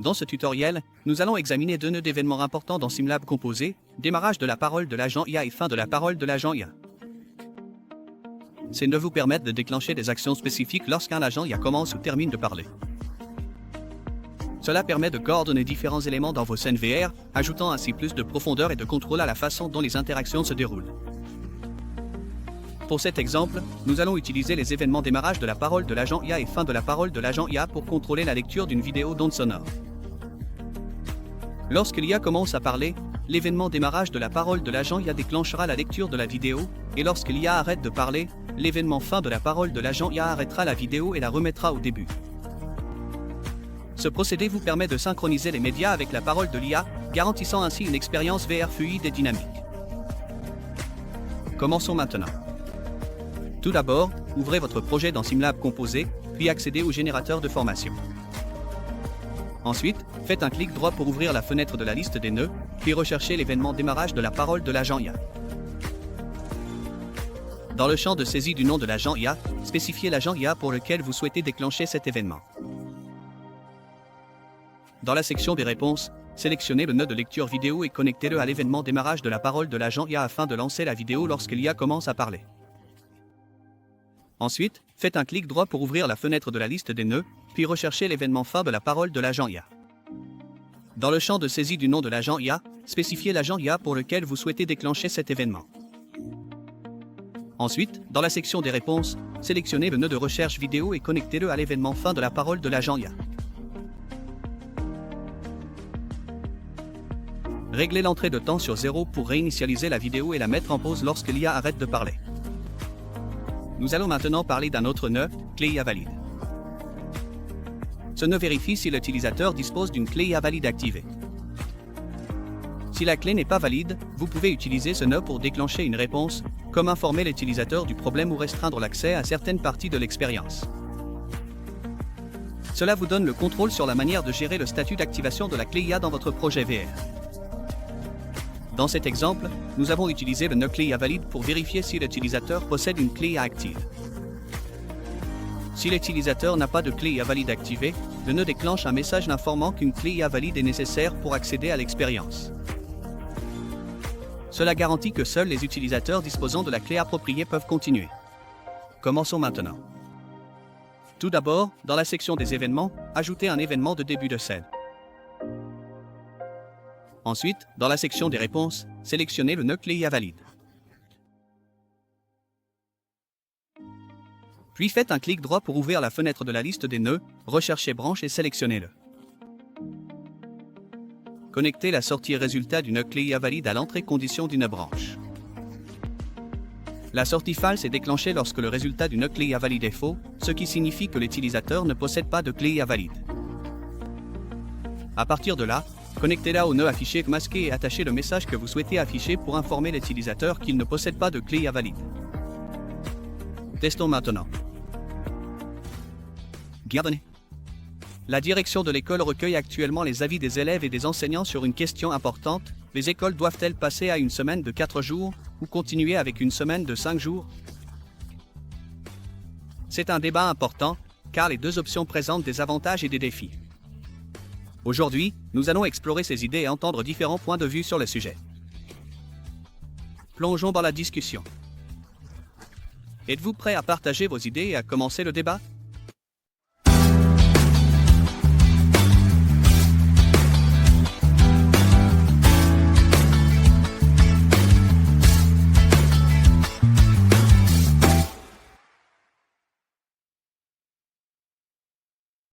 Dans ce tutoriel, nous allons examiner deux nœuds d'événements importants dans SimLab Composé, démarrage de la parole de l'agent IA et fin de la parole de l'agent IA. Ces nœuds vous permettent de déclencher des actions spécifiques lorsqu'un agent IA commence ou termine de parler. Cela permet de coordonner différents éléments dans vos scènes VR, ajoutant ainsi plus de profondeur et de contrôle à la façon dont les interactions se déroulent. Pour cet exemple, nous allons utiliser les événements démarrage de la parole de l'agent IA et fin de la parole de l'agent IA pour contrôler la lecture d'une vidéo d'onde sonore. Lorsque l'IA commence à parler, l'événement démarrage de la parole de l'agent IA déclenchera la lecture de la vidéo, et lorsque l'IA arrête de parler, l'événement fin de la parole de l'agent IA arrêtera la vidéo et la remettra au début. Ce procédé vous permet de synchroniser les médias avec la parole de l'IA, garantissant ainsi une expérience VR fluide et dynamique. Commençons maintenant. Tout d'abord, ouvrez votre projet dans SimLab Composé, puis accédez au générateur de formation. Ensuite, faites un clic droit pour ouvrir la fenêtre de la liste des nœuds, puis recherchez l'événement démarrage de la parole de l'agent IA. Dans le champ de saisie du nom de l'agent IA, spécifiez l'agent IA pour lequel vous souhaitez déclencher cet événement. Dans la section des réponses, sélectionnez le nœud de lecture vidéo et connectez-le à l'événement démarrage de la parole de l'agent IA afin de lancer la vidéo lorsque l'IA commence à parler. Ensuite, faites un clic droit pour ouvrir la fenêtre de la liste des nœuds, puis recherchez l'événement fin de la parole de l'agent IA. Dans le champ de saisie du nom de l'agent IA, spécifiez l'agent IA pour lequel vous souhaitez déclencher cet événement. Ensuite, dans la section des réponses, sélectionnez le nœud de recherche vidéo et connectez-le à l'événement fin de la parole de l'agent IA. Réglez l'entrée de temps sur 0 pour réinitialiser la vidéo et la mettre en pause lorsque l'IA arrête de parler. Nous allons maintenant parler d'un autre nœud, clé IA valide. Ce nœud vérifie si l'utilisateur dispose d'une clé IA valide activée. Si la clé n'est pas valide, vous pouvez utiliser ce nœud pour déclencher une réponse, comme informer l'utilisateur du problème ou restreindre l'accès à certaines parties de l'expérience. Cela vous donne le contrôle sur la manière de gérer le statut d'activation de la clé IA dans votre projet VR. Dans cet exemple, nous avons utilisé le nœud clé IA valide pour vérifier si l'utilisateur possède une clé IA active. Si l'utilisateur n'a pas de clé IA valide activée, le nœud déclenche un message l'informant qu'une clé IA valide est nécessaire pour accéder à l'expérience. Cela garantit que seuls les utilisateurs disposant de la clé appropriée peuvent continuer. Commençons maintenant. Tout d'abord, dans la section des événements, ajoutez un événement de début de scène. Ensuite, dans la section des réponses, sélectionnez le nœud clé IA valide. Puis faites un clic droit pour ouvrir la fenêtre de la liste des nœuds, recherchez branche et sélectionnez-le. Connectez la sortie résultat du nœud clé IA valide à l'entrée condition d'une branche. La sortie false est déclenchée lorsque le résultat du nœud clé IA valide est faux, ce qui signifie que l'utilisateur ne possède pas de clé IA valide. À partir de là, connectez-la au nœud affiché masqué et attachez le message que vous souhaitez afficher pour informer l'utilisateur qu'il ne possède pas de clé IA valide. Testons maintenant. Bienvenue. La direction de l'école recueille actuellement les avis des élèves et des enseignants sur une question importante: les écoles doivent-elles passer à une semaine de 4 jours ou continuer avec une semaine de 5 jours? C'est un débat important, car les deux options présentent des avantages et des défis. Aujourd'hui, nous allons explorer ces idées et entendre différents points de vue sur le sujet. Plongeons dans la discussion. Êtes-vous prêt à partager vos idées et à commencer le débat?